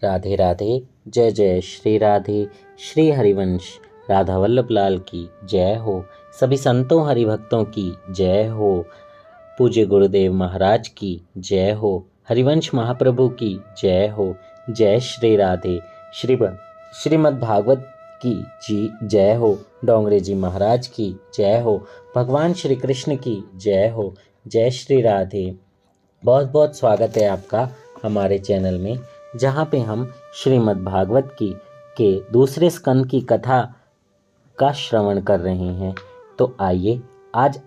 राधे राधे। जय जय श्री राधे। श्री हरिवंश राधा वल्लभ लाल की जय हो। सभी संतों हरिभक्तों की जय हो। पूज्य गुरुदेव महाराज की जय हो। हरिवंश महाप्रभु की जय हो। जय श्री राधे। श्रीमद् भागवत की जी जय हो। डोंगरे जी महाराज की जय हो। भगवान श्री कृष्ण की जय हो। जय श्री राधे। बहुत बहुत स्वागत है आपका हमारे चैनल में, जहाँ पे हम श्रीमद् भागवत की के दूसरे स्कंद की कथा का श्रवण कर रहे हैं। तो आइए आज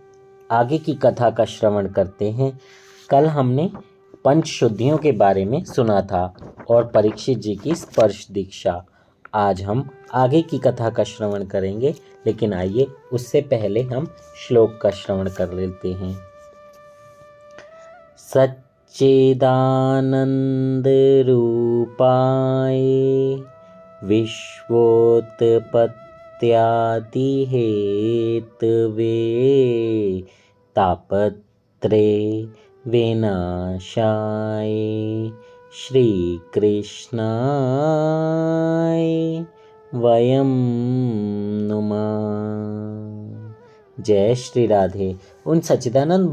आगे की कथा का श्रवण करते हैं। कल हमने पंच शुद्धियों के बारे में सुना था और परीक्षित जी की स्पर्श दीक्षा। आज हम आगे की कथा का श्रवण करेंगे, लेकिन आइए उससे पहले हम श्लोक का श्रवण कर लेते हैं। सच्चिदानंद रूपाय विश्वोत्पत्त्यादि हेतवे तापत्रे विनाशाय श्री कृष्णाय वयं नुमः। जय श्री राधे। उन सच्चिदानंद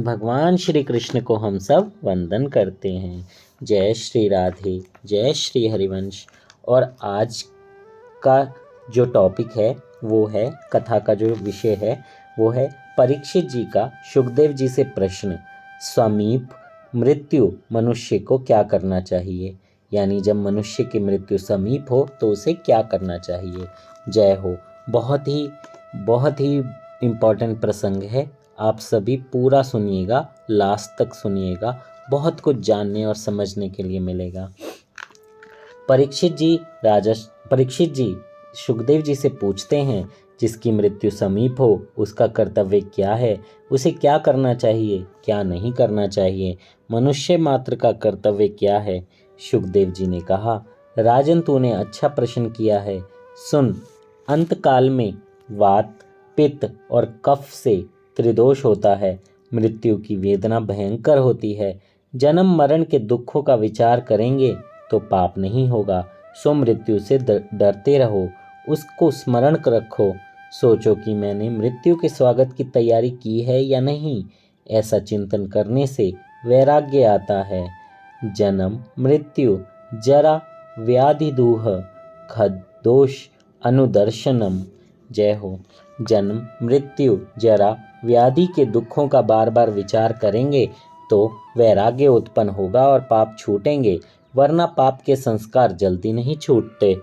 भगवान श्री कृष्ण को हम सब वंदन करते हैं। जय श्री राधे। जय श्री हरिवंश। और आज का जो टॉपिक है वो है, कथा का जो विषय है वो है परीक्षित जी का सुखदेव जी से प्रश्न, समीप मृत्यु मनुष्य को क्या करना चाहिए। यानी जब मनुष्य की मृत्यु समीप हो तो उसे क्या करना चाहिए। जय हो। बहुत ही इम्पोर्टेंट प्रसंग है। आप सभी पूरा सुनिएगा, लास्ट तक सुनिएगा, बहुत कुछ जानने और समझने के लिए मिलेगा। परीक्षित जी सुखदेव जी से पूछते हैं, जिसकी मृत्यु समीप हो उसका कर्तव्य क्या है, उसे क्या करना चाहिए, क्या नहीं करना चाहिए, मनुष्य मात्र का कर्तव्य क्या है। सुखदेव जी ने कहा, राजन तूने अच्छा प्रश्न किया है। सुन, अंतकाल में वात, पित्त और कफ से त्रिदोष होता है। मृत्यु की वेदना भयंकर होती है। जन्म मरण के दुखों का विचार करेंगे तो पाप नहीं होगा। सो मृत्यु से डरते रहो, उसको स्मरण रखो। सोचो कि मैंने मृत्यु के स्वागत की तैयारी की है या नहीं। ऐसा चिंतन करने से वैराग्य आता है। जन्म मृत्यु जरा व्याधि दूह खदोष अनुदर्शनम। जय हो। जन्म मृत्यु जरा व्याधि के दुखों का बार बार विचार करेंगे तो वैराग्य उत्पन्न होगा और पाप छूटेंगे, वरना पाप के संस्कार जल्दी नहीं छूटते।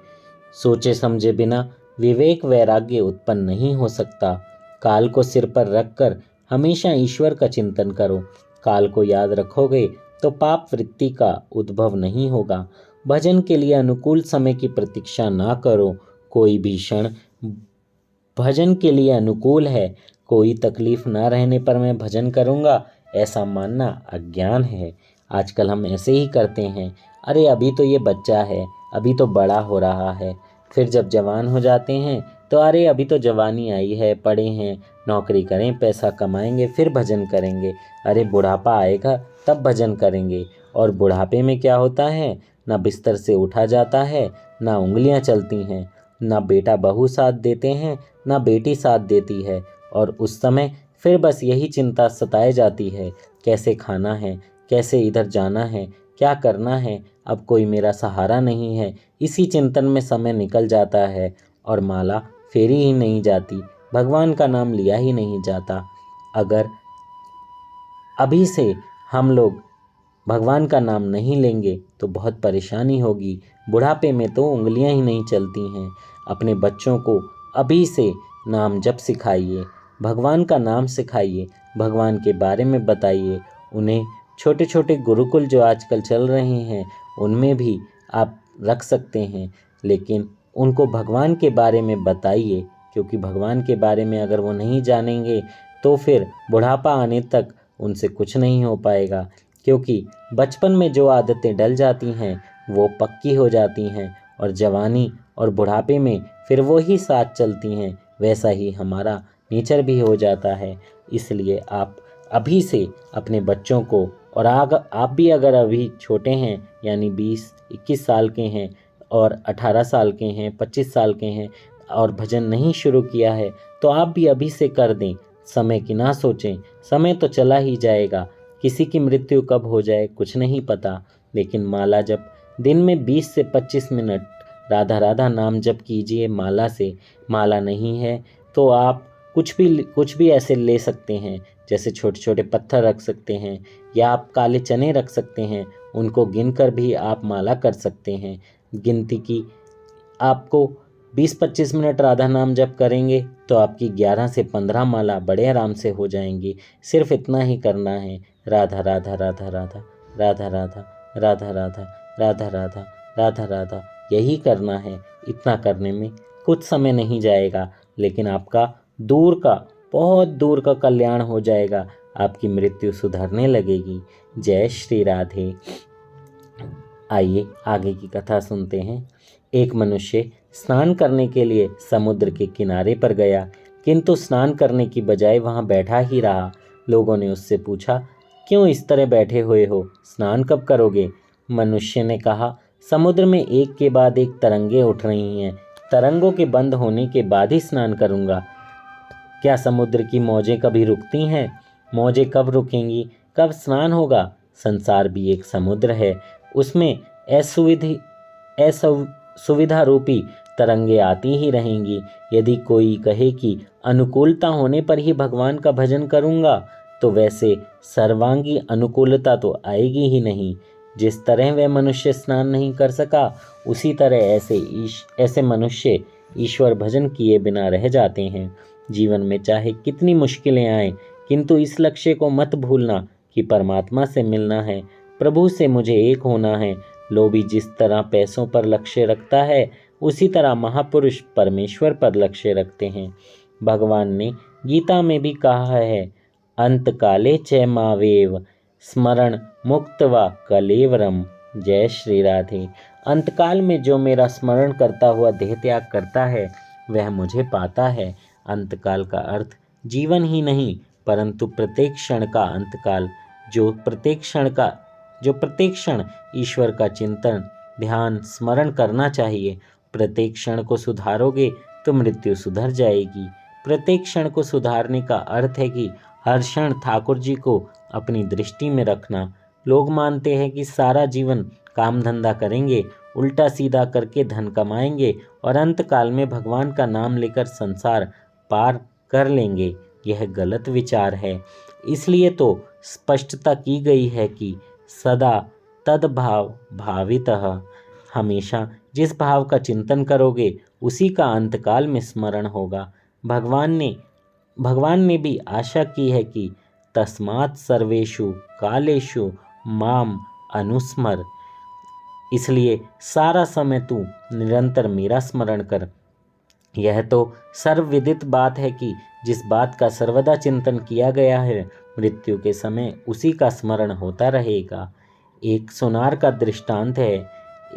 सोचे समझे बिना विवेक वैराग्य उत्पन्न नहीं हो सकता। काल को सिर पर रखकर हमेशा ईश्वर का चिंतन करो। काल को याद रखोगे तो पाप वृत्ति का उद्भव नहीं होगा। भजन के लिए अनुकूल समय की प्रतीक्षा ना करो। कोई भी क्षण भजन के लिए अनुकूल है। कोई तकलीफ ना रहने पर मैं भजन करूँगा, ऐसा मानना अज्ञान है। आजकल हम ऐसे ही करते हैं, अरे अभी तो ये बच्चा है, अभी तो बड़ा हो रहा है। फिर जब जवान हो जाते हैं तो अरे अभी तो जवानी आई है, पढ़े हैं, नौकरी करें, पैसा कमाएंगे, फिर भजन करेंगे। अरे बुढ़ापा आएगा तब भजन करेंगे। और बुढ़ापे में क्या होता है, ना बिस्तर से उठा जाता है, ना उंगलियां चलती हैं, ना बेटा बहू साथ देते हैं, ना बेटी साथ देती है। और उस समय फिर बस यही चिंता सताए जाती है, कैसे खाना है, कैसे इधर जाना है, क्या करना है, अब कोई मेरा सहारा नहीं है। इसी चिंतन में समय निकल जाता है और माला फेरी ही नहीं जाती, भगवान का नाम लिया ही नहीं जाता। अगर अभी से हम लोग भगवान का नाम नहीं लेंगे तो बहुत परेशानी होगी। बुढ़ापे में तो उंगलियां ही नहीं चलती हैं। अपने बच्चों को अभी से नाम जप सिखाइए, भगवान का नाम सिखाइए, भगवान के बारे में बताइए। उन्हें छोटे छोटे गुरुकुल जो आजकल चल रहे हैं उनमें भी आप रख सकते हैं, लेकिन उनको भगवान के बारे में बताइए, क्योंकि भगवान के बारे में अगर वो नहीं जानेंगे तो फिर बुढ़ापा आने तक उनसे कुछ नहीं हो पाएगा। क्योंकि बचपन में जो आदतें डल जाती हैं वो पक्की हो जाती हैं और जवानी और बुढ़ापे में फिर वो ही साथ चलती हैं। वैसा ही हमारा नेचर भी हो जाता है। इसलिए आप अभी से अपने बच्चों को और आप भी अगर अभी छोटे हैं, यानी 20-21 साल के हैं और 18 साल के हैं, 25 साल के हैं और भजन नहीं शुरू किया है, तो आप भी अभी से कर दें। समय की ना सोचें, समय तो चला ही जाएगा। किसी की मृत्यु कब हो जाए कुछ नहीं पता, लेकिन माला जप दिन में 20 से 25 मिनट राधा राधा नाम जप कीजिए माला से। माला नहीं है तो आप कुछ भी ऐसे ले सकते हैं, जैसे छोटे छोटे पत्थर रख सकते हैं या आप काले चने रख सकते हैं, उनको गिनकर भी आप माला कर सकते हैं। गिनती की आपको 20-25 मिनट राधा नाम जप करेंगे तो आपकी 11 से 15 माला बड़े आराम से हो जाएंगी। सिर्फ इतना ही करना है, राधा राधा राधा राधा राधा राधा राधा राधा राधा राधा राधा राधा, यही करना है। इतना करने में कुछ समय नहीं जाएगा, लेकिन आपका बहुत दूर का कल्याण हो जाएगा। आपकी मृत्यु सुधरने लगेगी। जय श्री राधे। आइए आगे की कथा सुनते हैं। एक मनुष्य स्नान करने के लिए समुद्र के किनारे पर गया, किंतु स्नान करने की बजाय वहां बैठा ही रहा। लोगों ने उससे पूछा, क्यों इस तरह बैठे हुए हो, स्नान कब करोगे? मनुष्य ने कहा, समुद्र में एक के बाद एक तरंगे उठ रही हैं, तरंगों के बंद होने के बाद ही स्नान करूंगा। क्या समुद्र की मौजें कभी रुकती हैं? मौजें कब रुकेंगी, कब स्नान होगा? संसार भी एक समुद्र है, उसमें सुविधा रूपी तरंगे आती ही रहेंगी। यदि कोई कहे कि अनुकूलता होने पर ही भगवान का भजन करूंगा, तो वैसे सर्वांगी अनुकूलता तो आएगी ही नहीं। जिस तरह वह मनुष्य स्नान नहीं कर सका, उसी तरह ऐसे मनुष्य ईश्वर भजन किए बिना रह जाते हैं। जीवन में चाहे कितनी मुश्किलें आए, किंतु इस लक्ष्य को मत भूलना कि परमात्मा से मिलना है, प्रभु से मुझे एक होना है। लोभी जिस तरह पैसों पर लक्ष्य रखता है, उसी तरह महापुरुष परमेश्वर पर लक्ष्य रखते हैं। भगवान ने गीता में भी कहा है, अंत काले च मावेव स्मरण मुक्तवा कलेवरम। जय श्री राधे। अंतकाल में जो मेरा स्मरण करता हुआ देह त्याग करता है, वह मुझे पाता है। अंतकाल का अर्थ जीवन ही नहीं, परंतु प्रत्येक क्षण का अंतकाल, जो प्रत्येक क्षण ईश्वर का चिंतन, ध्यान, स्मरण करना चाहिए। प्रत्येक क्षण को सुधारोगे तो मृत्यु सुधर जाएगी। प्रत्येक क्षण को सुधारने का अर्थ है कि हर क्षण ठाकुर जी को अपनी दृष्टि में रखना। लोग मानते हैं कि सारा जीवन काम धंधा करेंगे, उल्टा सीधा करके धन कमाएंगे और अंतकाल में भगवान का नाम लेकर संसार पार कर लेंगे। यह गलत विचार है। इसलिए तो स्पष्टता की गई है कि सदा तद्भाव भावितः, हमेशा जिस भाव का चिंतन करोगे उसी का अंतकाल में स्मरण होगा। भगवान ने भी आशा की है कि तस्मात् सर्वेषु कालेषु माम अनुस्मर, इसलिए सारा समय तू निरंतर मेरा स्मरण कर। यह तो सर्वविदित बात है कि जिस बात का सर्वदा चिंतन किया गया है, मृत्यु के समय उसी का स्मरण होता रहेगा। एक सुनार का दृष्टांत है।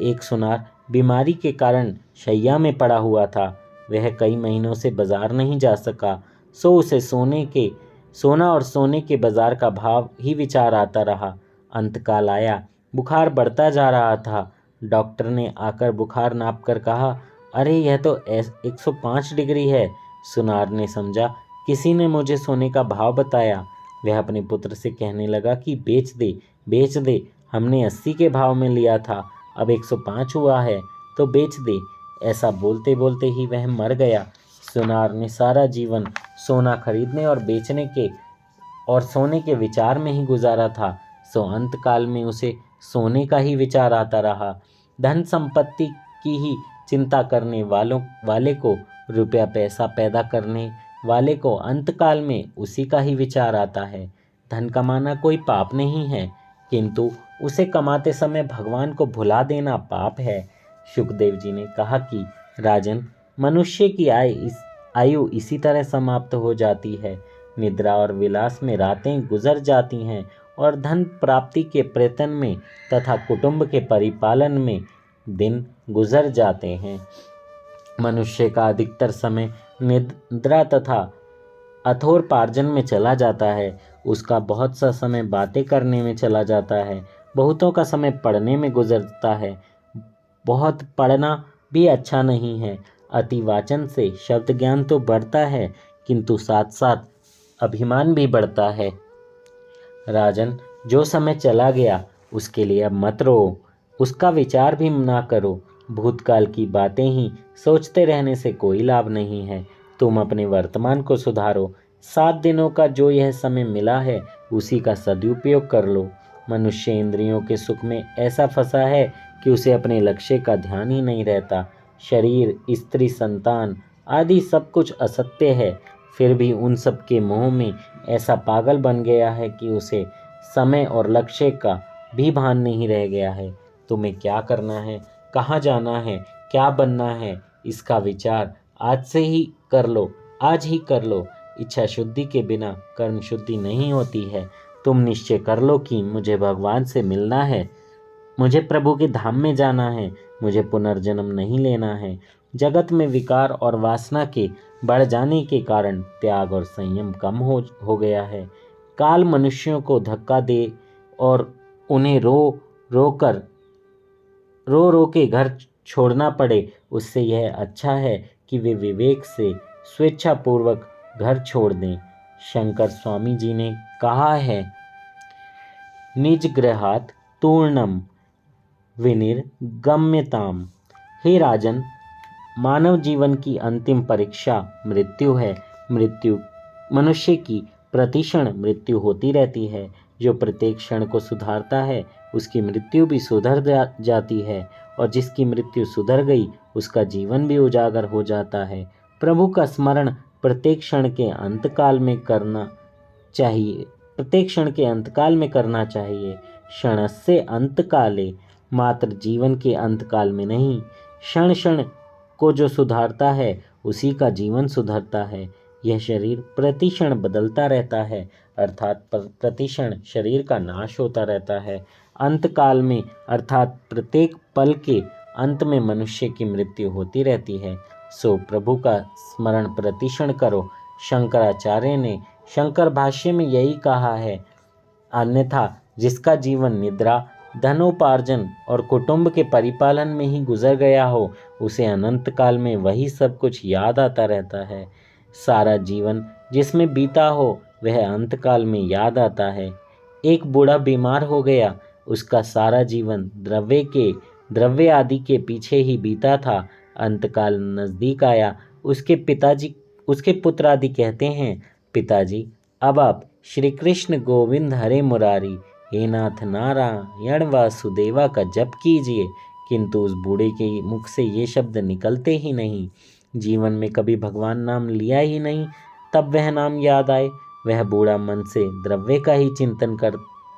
एक सुनार बीमारी के कारण शैया में पड़ा हुआ था। वह कई महीनों से बाजार नहीं जा सका, सो उसे सोना और सोने के बाजार का भाव ही विचार आता रहा। अंतकाल आया, बुखार बढ़ता जा रहा था। डॉक्टर ने आकर बुखार नापकर कहा, अरे यह तो 105 डिग्री है। सुनार ने समझा किसी ने मुझे सोने का भाव बताया। वह अपने पुत्र से कहने लगा कि बेच दे, हमने 80 के भाव में लिया था, अब 105 हुआ है तो बेच दे। ऐसा बोलते बोलते ही वह मर गया। सुनार ने सारा जीवन सोना खरीदने और बेचने के और सोने के विचार में ही गुजारा था, सो अंतकाल में उसे सोने का ही विचार आता रहा। धन संपत्ति की ही चिंता करने वाले को, रुपया पैसा पैदा करने वाले को अंतकाल में उसी का ही विचार आता है। धन कमाना कोई पाप नहीं है, किंतु उसे कमाते समय भगवान को भुला देना पाप है। शुकदेव जी ने कहा कि राजन, मनुष्य की आयु इसी तरह समाप्त हो जाती है। निद्रा और विलास में रातें गुजर जाती हैं और धन प्राप्ति के प्रयत्न में तथा कुटुंब के परिपालन में दिन गुजर जाते हैं। मनुष्य का अधिकतर समय निद्रा तथा अथोपार्जन में चला जाता है, उसका बहुत सा समय बातें करने में चला जाता है, बहुतों का समय पढ़ने में गुजरता है। बहुत पढ़ना भी अच्छा नहीं है। अति वाचन से शब्द ज्ञान तो बढ़ता है, किंतु साथ साथ अभिमान भी बढ़ता है। राजन, जो समय चला गया उसके लिए अब मत रो, उसका विचार भी ना करो। भूतकाल की बातें ही सोचते रहने से कोई लाभ नहीं है। तुम अपने वर्तमान को सुधारो। 7 दिनों का जो यह समय मिला है उसी का सदुपयोग कर लो। मनुष्य इंद्रियों के सुख में ऐसा फंसा है कि उसे अपने लक्ष्य का ध्यान ही नहीं रहता। शरीर, स्त्री, संतान आदि सब कुछ असत्य है, फिर भी उन सब के मोह में ऐसा पागल बन गया है कि उसे समय और लक्ष्य का भी भान नहीं रह गया है। तुम्हें क्या करना है, कहाँ जाना है, क्या बनना है, इसका विचार आज से ही कर लो, आज ही कर लो। इच्छा शुद्धि के बिना कर्म शुद्धि नहीं होती है। तुम निश्चय कर लो कि मुझे भगवान से मिलना है, मुझे प्रभु के धाम में जाना है, मुझे पुनर्जन्म नहीं लेना है। जगत में विकार और वासना के बढ़ जाने के कारण त्याग और संयम कम हो गया है। काल मनुष्यों को धक्का दे और उन्हें रो रो के घर छोड़ना पड़े, उससे यह अच्छा है कि वे विवेक से स्वेच्छापूर्वक घर छोड़ दें। शंकर स्वामी जी ने कहा है, निज गृहात तूर्णम विनिर्गम्यताम। हे राजन, मानव जीवन की अंतिम परीक्षा मृत्यु है। मृत्यु मनुष्य की प्रतिक्षण मृत्यु होती रहती है। जो प्रत्येक क्षण को सुधारता है उसकी मृत्यु भी सुधर जाती है, और जिसकी मृत्यु सुधर गई उसका जीवन भी उजागर हो जाता है। प्रभु का स्मरण प्रत्येक क्षण के अंतकाल में करना चाहिए। क्षणस्य अंतकाले, मात्र जीवन के अंतकाल में नहीं। क्षण क्षण को जो सुधारता है उसी का जीवन सुधरता है। यह शरीर प्रतिक्षण बदलता रहता है, अर्थात प्रतिक्षण शरीर का नाश होता रहता है। अंतकाल में अर्थात प्रत्येक पल के अंत में मनुष्य की मृत्यु होती रहती है। सो प्रभु का स्मरण प्रतिक्षण करो। शंकराचार्य ने शंकर भाष्य में यही कहा है, अन्यथा जिसका जीवन निद्रा, धनोपार्जन और कुटुंब के परिपालन में ही गुजर गया हो, उसे अनंत काल में वही सब कुछ याद आता रहता है। सारा जीवन जिसमें बीता हो वह अंतकाल में याद आता है। एक बूढ़ा बीमार हो गया, उसका सारा जीवन द्रव्य आदि के पीछे ही बीता था। अंतकाल नजदीक आया, उसके पुत्र आदि कहते हैं, पिताजी अब आप श्री कृष्ण गोविंद हरे मुरारी, हे नाथ नारायण वासुदेवा का जप कीजिए। किंतु उस बूढ़े के मुख से ये शब्द निकलते ही नहीं। जीवन में कभी भगवान नाम लिया ही नहीं, तब वह नाम याद आए। वह बूढ़ा मन से द्रव्य का ही चिंतन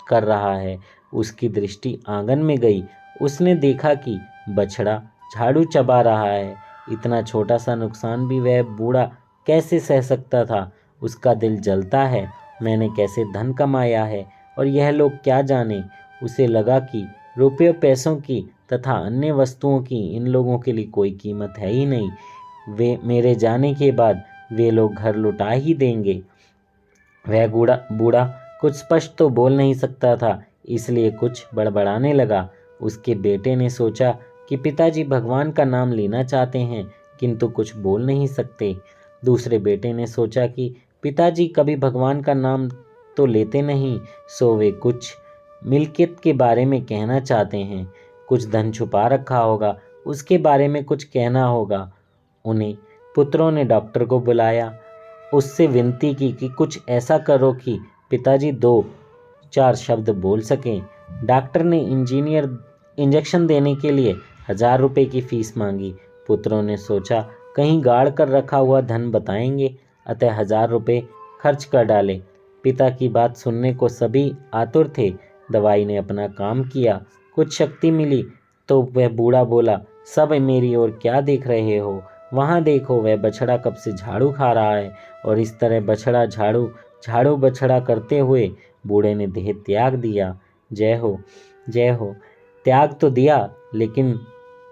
कर रहा है। उसकी दृष्टि आंगन में गई। उसने देखा कि बछड़ा झाड़ू चबा रहा है। इतना छोटा सा नुकसान भी वह बूढ़ा कैसे सह सकता था। उसका दिल जलता है, मैंने कैसे धन कमाया है और यह लोग क्या जाने। उसे लगा कि रुपये पैसों की तथा अन्य वस्तुओं की इन लोगों के लिए कोई कीमत है ही नहीं। वे मेरे जाने के बाद वे लोग घर लुटा ही देंगे। वह बूढ़ा कुछ स्पष्ट तो बोल नहीं सकता था, इसलिए कुछ बड़बड़ाने लगा। उसके बेटे ने सोचा कि पिताजी भगवान का नाम लेना चाहते हैं किंतु कुछ बोल नहीं सकते। दूसरे बेटे ने सोचा कि पिताजी कभी भगवान का नाम तो लेते नहीं, सो वे कुछ मिल्कियत के बारे में कहना चाहते हैं। कुछ धन छुपा रखा होगा, उसके बारे में कुछ कहना होगा। उन्हें पुत्रों ने डॉक्टर को बुलाया, उससे विनती की कि कुछ ऐसा करो कि पिताजी 2-4 शब्द बोल सकें। डॉक्टर ने इंजेक्शन देने के लिए 1000 रुपये की फीस मांगी। पुत्रों ने सोचा कहीं गाड़ कर रखा हुआ धन बताएंगे, अतः 1000 रुपये खर्च कर डाले। पिता की बात सुनने को सभी आतुर थे। दवाई ने अपना काम किया, कुछ शक्ति मिली तो वह बूढ़ा बोला, सब मेरी ओर क्या देख रहे हो, वहाँ देखो वह बछड़ा कब से झाड़ू खा रहा है। और इस तरह बछड़ा झाड़ू बछड़ा करते हुए बूढ़े ने देह त्याग दिया। जय हो जय हो। त्याग तो दिया लेकिन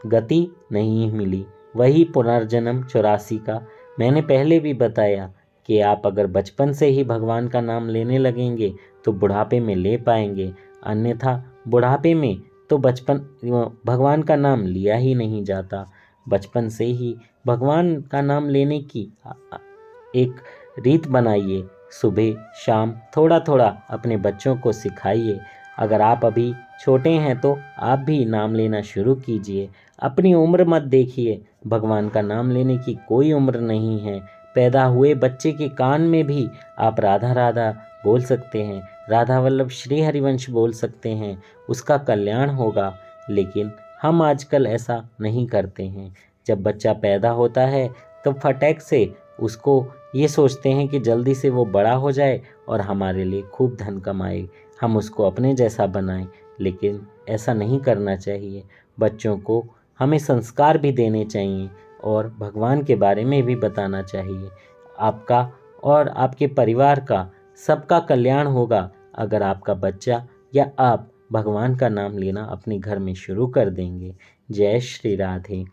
गति नहीं मिली। वही पुनर्जन्म 84 का। मैंने पहले भी बताया कि आप अगर बचपन से ही भगवान का नाम लेने लगेंगे तो बुढ़ापे में ले पाएंगे, अन्यथा बुढ़ापे में तो भगवान का नाम लिया ही नहीं जाता। बचपन से ही भगवान का नाम लेने की एक रीत बनाइए। सुबह शाम थोड़ा थोड़ा अपने बच्चों को सिखाइए। अगर आप अभी छोटे हैं तो आप भी नाम लेना शुरू कीजिए। अपनी उम्र मत देखिए, भगवान का नाम लेने की कोई उम्र नहीं है। पैदा हुए बच्चे के कान में भी आप राधा राधा बोल सकते हैं, राधा वल्लभ श्री हरिवंश बोल सकते हैं, उसका कल्याण होगा। लेकिन हम आजकल ऐसा नहीं करते हैं। जब बच्चा पैदा होता है तो फटाक से उसको ये सोचते हैं कि जल्दी से वो बड़ा हो जाए और हमारे लिए खूब धन कमाए, हम उसको अपने जैसा बनाएं। लेकिन ऐसा नहीं करना चाहिए। बच्चों को हमें संस्कार भी देने चाहिए और भगवान के बारे में भी बताना चाहिए। आपका और आपके परिवार का सबका कल्याण होगा अगर आपका बच्चा या आप भगवान का नाम लेना अपने घर में शुरू कर देंगे। जय श्री राधे।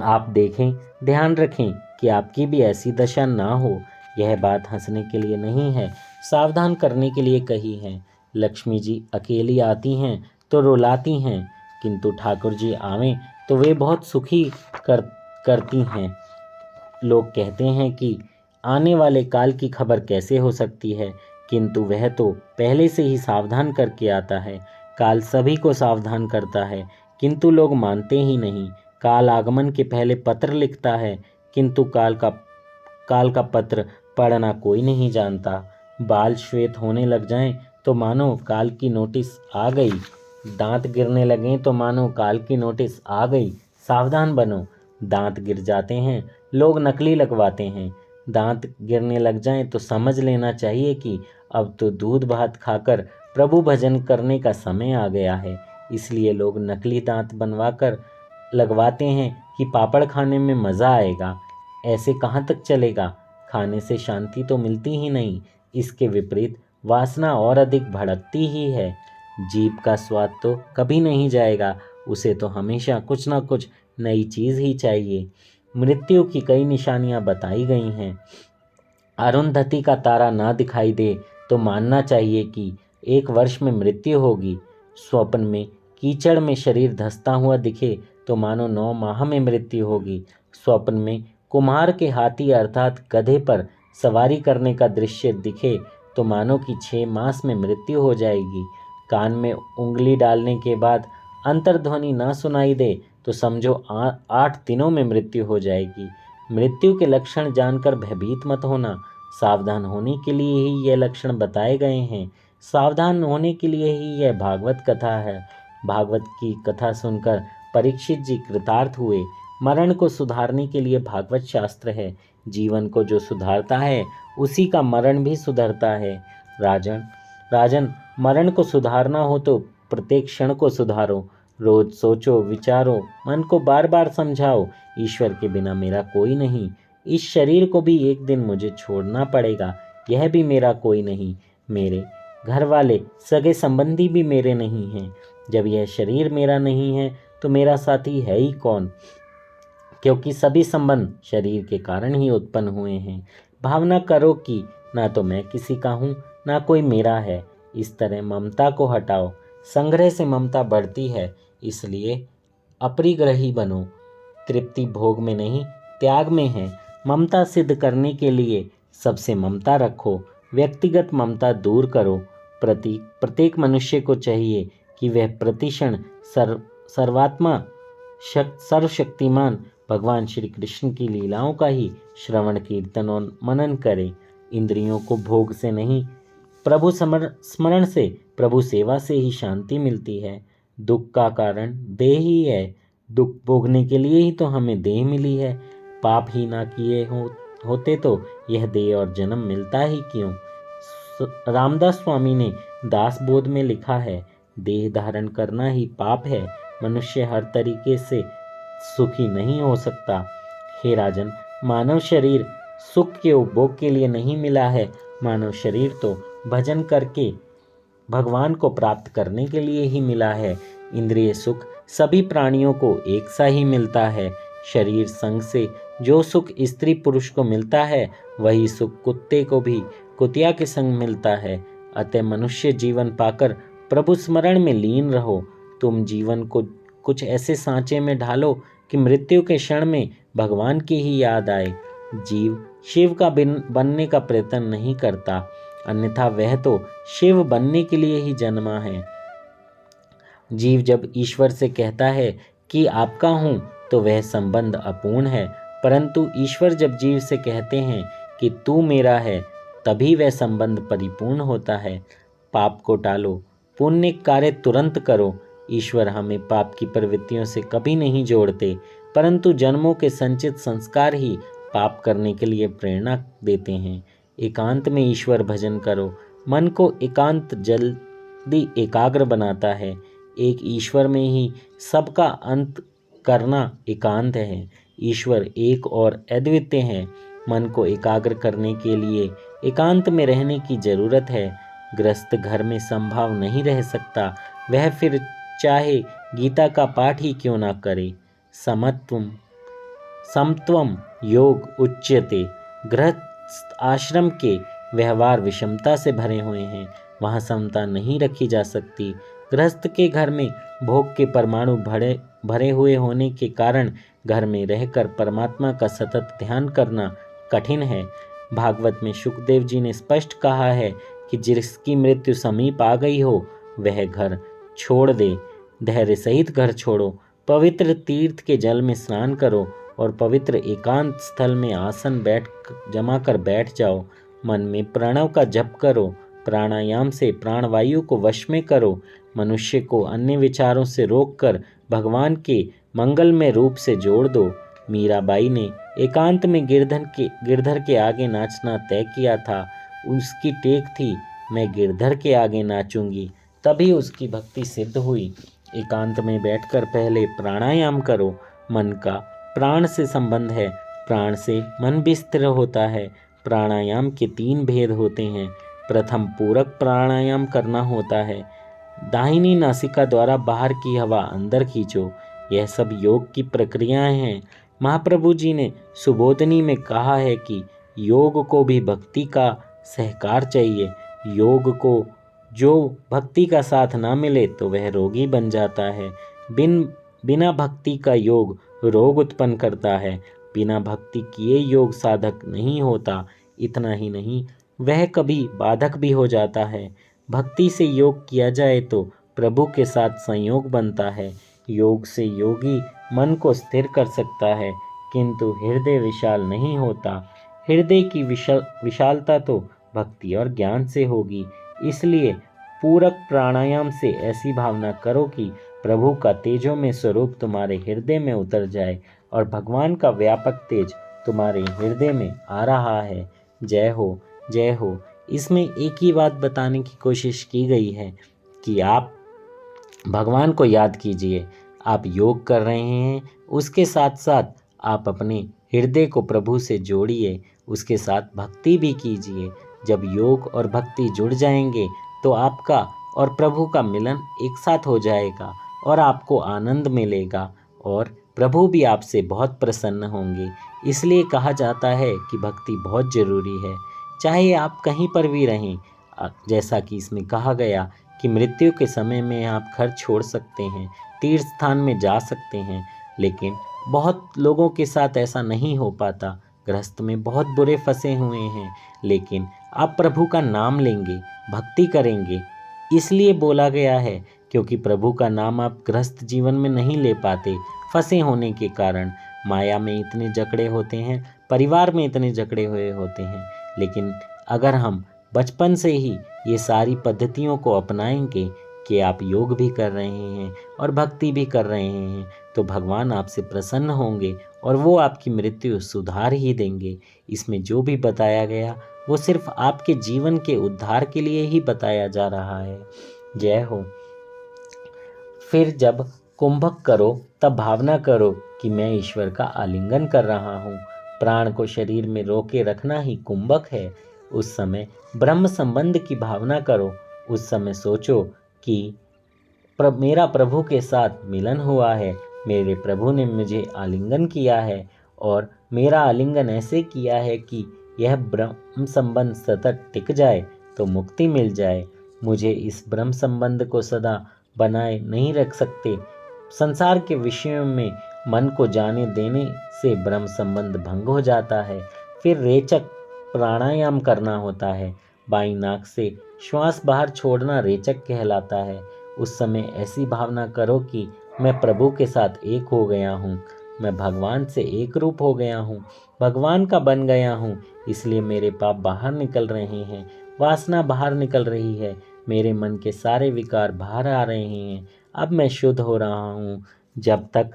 आप देखें, ध्यान रखें कि आपकी भी ऐसी दशा ना हो। यह बात हंसने के लिए नहीं है, सावधान करने के लिए कही है। लक्ष्मी जी अकेली आती हैं तो रुलाती हैं, किंतु ठाकुर जी आवें तो वे बहुत सुखी करती हैं। लोग कहते हैं कि आने वाले काल की खबर कैसे हो सकती है, किंतु वह तो पहले से ही सावधान करके आता है। काल सभी को सावधान करता है, किंतु लोग मानते ही नहीं। काल आगमन के पहले पत्र लिखता है, किंतु काल का पत्र पढ़ना कोई नहीं जानता। बाल श्वेत होने लग जाएं तो मानो काल की नोटिस आ गई, दांत गिरने लगें तो मानो काल की नोटिस आ गई। सावधान बनो। दांत गिर जाते हैं, लोग नकली लगवाते हैं। दांत गिरने लग जाएं तो समझ लेना चाहिए कि अब तो दूध भात खाकर प्रभु भजन करने का समय आ गया है। इसलिए लोग नकली दांत बनवाकर लगवाते हैं कि पापड़ खाने में मज़ा आएगा। ऐसे कहाँ तक चलेगा? खाने से शांति तो मिलती ही नहीं, इसके विपरीत वासना और अधिक भड़कती ही है। जीभ का स्वाद तो कभी नहीं जाएगा, उसे तो हमेशा कुछ ना कुछ नई चीज़ ही चाहिए। मृत्यु की कई निशानियां बताई गई हैं। अरुंधति का तारा ना दिखाई दे तो मानना चाहिए कि 1 वर्ष में मृत्यु होगी। स्वप्न में कीचड़ में शरीर धंसता हुआ दिखे तो मानो 9 माह में मृत्यु होगी। स्वप्न में कुम्हार के हाथी अर्थात गधे पर सवारी करने का दृश्य दिखे तो मानो कि 6 मास में मृत्यु हो जाएगी। कान में उंगली डालने के बाद अंतर्ध्वनि ना सुनाई दे तो समझो 8 दिनों में मृत्यु हो जाएगी। मृत्यु के लक्षण जानकर भयभीत मत होना, सावधान होने के लिए ही यह लक्षण बताए गए हैं। सावधान होने के लिए ही यह भागवत कथा है। भागवत की कथा सुनकर परीक्षित जी कृतार्थ हुए। मरण को सुधारने के लिए भागवत शास्त्र है। जीवन को जो सुधारता है उसी का मरण भी सुधरता है। राजन, मरण को सुधारना हो तो प्रत्येक क्षण को सुधारो। रोज सोचो, विचारो, मन को बार बार समझाओ, ईश्वर के बिना मेरा कोई नहीं। इस शरीर को भी एक दिन मुझे छोड़ना पड़ेगा, यह भी मेरा कोई नहीं। मेरे घर वाले सगे संबंधी भी मेरे नहीं हैं। जब यह शरीर मेरा नहीं है तो मेरा साथी है ही कौन? क्योंकि सभी संबंध शरीर के कारण ही उत्पन्न हुए हैं। भावना करो कि ना तो मैं किसी का हूँ ना कोई मेरा है। इस तरह ममता को हटाओ। संग्रह से ममता बढ़ती है, इसलिए अपरिग्रही बनो। तृप्ति भोग में नहीं त्याग में है। ममता सिद्ध करने के लिए सबसे ममता रखो। व्यक्तिगत ममता दूर करो। प्रत्येक मनुष्य को चाहिए कि वह प्रतिक्षण सर्वात्मा सर्वशक्तिमान भगवान श्री कृष्ण की लीलाओं का ही श्रवण कीर्तन और मनन करे। इंद्रियों को भोग से नहीं, प्रभु स्मरण से, प्रभु सेवा से ही शांति मिलती है। दुख का कारण देह ही है। दुख भोगने के लिए ही तो हमें देह मिली है। पाप ही ना किए होते तो यह देह और जन्म मिलता ही क्यों? रामदास स्वामी ने दास बोध में लिखा है, देह धारण करना ही पाप है। मनुष्य हर तरीके से सुखी नहीं हो सकता। हे राजन, मानव शरीर सुख के उपभोग के लिए नहीं मिला है। मानव शरीर तो भजन करके भगवान को प्राप्त करने के लिए ही मिला है। इंद्रिय सुख सभी प्राणियों को एक सा ही मिलता है। शरीर संग से जो सुख स्त्री पुरुष को मिलता है वही सुख कुत्ते को भी कुतिया के संग मिलता है। अतः मनुष्य जीवन पाकर प्रभु स्मरण में लीन रहो। तुम जीवन को कुछ ऐसे सांचे में ढालो कि मृत्यु के क्षण में भगवान की ही याद आए। जीव शिव का बनने का प्रयत्न नहीं करता, अन्यथा वह तो शिव बनने के लिए ही जन्मा है। जीव जब ईश्वर से कहता है कि आपका हूँ तो वह संबंध अपूर्ण है, परंतु ईश्वर जब जीव से कहते हैं कि तू मेरा है तभी वह संबंध परिपूर्ण होता है। पाप को टालो, पुण्य कार्य तुरंत करो। ईश्वर हमें पाप की प्रवृत्तियों से कभी नहीं जोड़ते, परंतु जन्मों के संचित संस्कार ही पाप करने के लिए प्रेरणा देते हैं। एकांत में ईश्वर भजन करो। मन को एकांत जल्दी एकाग्र बनाता है। एक ईश्वर में ही सबका अंत करना एकांत है। ईश्वर एक और अद्वितीय है। मन को एकाग्र करने के लिए एकांत में रहने की जरूरत है। गृहस्थ घर में संभव नहीं रह सकता, वह फिर चाहे गीता का पाठ ही क्यों ना करे। समत्वम योग उच्यते। गृहस्थ आश्रम के व्यवहार विषमता से भरे हुए हैं, वहाँ समता नहीं रखी जा सकती। गृहस्थ के घर में भोग के परमाणु भरे हुए होने के कारण घर में रहकर परमात्मा का सतत ध्यान करना कठिन है। भागवत में सुखदेव जी ने स्पष्ट कहा है कि जिसकी मृत्यु समीप आ गई हो वह घर छोड़ दे। धैर्य सहित घर छोड़ो, पवित्र तीर्थ के जल में स्नान करो और पवित्र एकांत स्थल में आसन जमा कर बैठ जाओ। मन में प्रणव का जप करो। प्राणायाम से प्राणवायु को वश में करो। मनुष्य को अन्य विचारों से रोककर भगवान के मंगलमय रूप से जोड़ दो। मीराबाई ने एकांत में गिरधर के आगे नाचना तय किया था। उसकी टेक थी, मैं गिरधर के आगे नाचूंगी, तभी उसकी भक्ति सिद्ध हुई। एकांत में बैठकर पहले प्राणायाम करो। मन का प्राण से संबंध है, प्राण से मन भी स्थिर होता है। प्राणायाम के 3 भेद होते हैं। प्रथम पूरक प्राणायाम करना होता है। दाहिनी नासिका द्वारा बाहर की हवा अंदर खींचो। यह सब योग की प्रक्रियाएं हैं। महाप्रभु जी ने सुबोधनी में कहा है कि योग को भी भक्ति का सहकार चाहिए। योग को जो भक्ति का साथ ना मिले तो वह रोगी बन जाता है। बिना भक्ति का योग रोग उत्पन्न करता है। बिना भक्ति किए योग साधक नहीं होता। इतना ही नहीं, वह कभी बाधक भी हो जाता है। भक्ति से योग किया जाए तो प्रभु के साथ संयोग बनता है। योग से योगी मन को स्थिर कर सकता है, किंतु हृदय विशाल नहीं होता। हृदय की विशालता तो भक्ति और ज्ञान से होगी। इसलिए पूरक प्राणायाम से ऐसी भावना करो कि प्रभु का तेजो में स्वरूप तुम्हारे हृदय में उतर जाए और भगवान का व्यापक तेज तुम्हारे हृदय में आ रहा है। जय हो, जय हो। इसमें एक ही बात बताने की कोशिश की गई है कि आप भगवान को याद कीजिए। आप योग कर रहे हैं, उसके साथ साथ आप अपने हृदय को प्रभु से जोड़िए, उसके साथ भक्ति भी कीजिए। जब योग और भक्ति जुड़ जाएंगे तो आपका और प्रभु का मिलन एक साथ हो जाएगा और आपको आनंद मिलेगा और प्रभु भी आपसे बहुत प्रसन्न होंगे। इसलिए कहा जाता है कि भक्ति बहुत ज़रूरी है, चाहे आप कहीं पर भी रहें। जैसा कि इसमें कहा गया कि मृत्यु के समय में आप घर छोड़ सकते हैं, तीर्थ स्थान में जा सकते हैं, लेकिन बहुत लोगों के साथ ऐसा नहीं हो पाता। गृहस्थ में बहुत बुरे फंसे हुए हैं, लेकिन आप प्रभु का नाम लेंगे, भक्ति करेंगे। इसलिए बोला गया है क्योंकि प्रभु का नाम आप गृहस्थ जीवन में नहीं ले पाते, फंसे होने के कारण। माया में इतने जकड़े होते हैं, परिवार में इतने जकड़े हुए होते हैं। लेकिन अगर हम बचपन से ही ये सारी पद्धतियों को अपनाएंगे कि आप योग भी कर रहे हैं और भक्ति भी कर रहे हैं, तो भगवान आपसे प्रसन्न होंगे और वो आपकी मृत्यु सुधार ही देंगे। इसमें जो भी बताया गया वो सिर्फ आपके जीवन के उद्धार के लिए ही बताया जा रहा है। जय हो। फिर जब कुंभक करो तब भावना करो कि मैं ईश्वर का आलिंगन कर रहा हूँ। प्राण को शरीर में रोके रखना ही कुंभक है। उस समय ब्रह्म संबंध की भावना करो। उस समय सोचो कि मेरा प्रभु के साथ मिलन हुआ है, मेरे प्रभु ने मुझे आलिंगन किया है और मेरा आलिंगन ऐसे किया है कि यह ब्रह्म संबंध सतत टिक जाए तो मुक्ति मिल जाए। मुझे इस ब्रह्म संबंध को सदा बनाए नहीं रख सकते। संसार के विषयों में मन को जाने देने से ब्रह्म संबंध भंग हो जाता है। फिर रेचक प्राणायाम करना होता है। बाईं नाक से श्वास बाहर छोड़ना रेचक कहलाता है। उस समय ऐसी भावना करो कि मैं प्रभु के साथ एक हो गया हूँ, मैं भगवान से एक रूप हो गया हूँ, भगवान का बन गया हूँ। इसलिए मेरे पाप बाहर निकल रहे हैं, वासना बाहर निकल रही है, मेरे मन के सारे विकार बाहर आ रहे हैं। अब मैं शुद्ध हो रहा हूँ। जब तक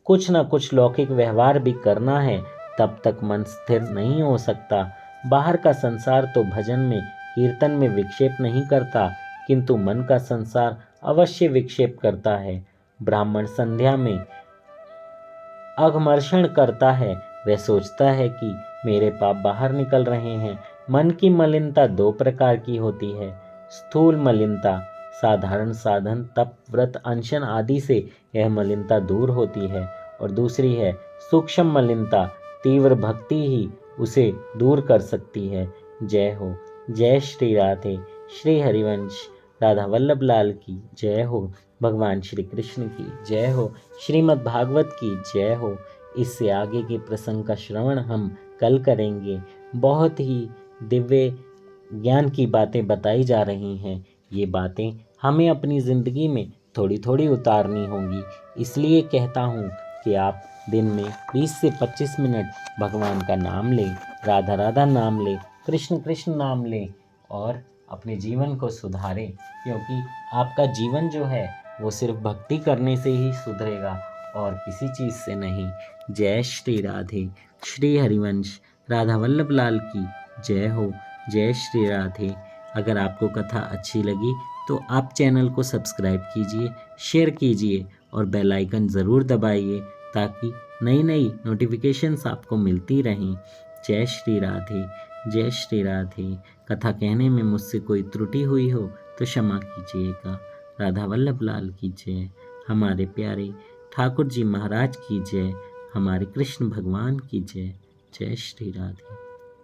कुछ न कुछ लौकिक व्यवहार भी करना है तब तक मन स्थिर नहीं हो सकता। बाहर का संसार तो भजन में कीर्तन में विक्षेप नहीं करता, किंतु मन का संसार अवश्य विक्षेप करता है। ब्राह्मण संध्या में अघमर्षण करता है। वह सोचता है कि मेरे पाप बाहर निकल रहे हैं। मन की मलिनता दो प्रकार की होती है। स्थूल मलिनता, साधारण साधन तप व्रत अनशन आदि से यह मलिनता दूर होती है, और दूसरी है सूक्ष्म मलिनता, तीव्र भक्ति ही उसे दूर कर सकती है। जय हो। जय श्री राधे। श्री हरिवंश राधा वल्लभ लाल की जय हो। भगवान श्री कृष्ण की जय हो। श्रीमद् भागवत की जय हो। इससे आगे के प्रसंग का श्रवण हम कल करेंगे। बहुत ही दिव्य ज्ञान की बातें बताई जा रही हैं। ये बातें हमें अपनी ज़िंदगी में थोड़ी थोड़ी उतारनी होंगी। इसलिए कहता हूँ कि आप दिन में 20 से 25 मिनट भगवान का नाम लें, राधा राधा नाम लें, कृष्ण कृष्ण नाम लें और अपने जीवन को सुधारें, क्योंकि आपका जीवन जो है वो सिर्फ भक्ति करने से ही सुधरेगा और किसी चीज़ से नहीं। जय श्री राधे। श्री हरिवंश राधा वल्लभ लाल की जय हो। जय श्री राधे। अगर आपको कथा अच्छी लगी तो आप चैनल को सब्सक्राइब कीजिए, शेयर कीजिए और बेल आइकन ज़रूर दबाइए ताकि नई नई नोटिफिकेशंस आपको मिलती रहें। जय श्री राधे। जय श्री राधे। कथा कहने में मुझसे कोई त्रुटि हुई हो तो क्षमा कीजिएगा। राधा वल्लभ लाल की जय। हमारे प्यारे ठाकुर जी महाराज की जय। हमारे कृष्ण भगवान की जय। जय श्री राधे।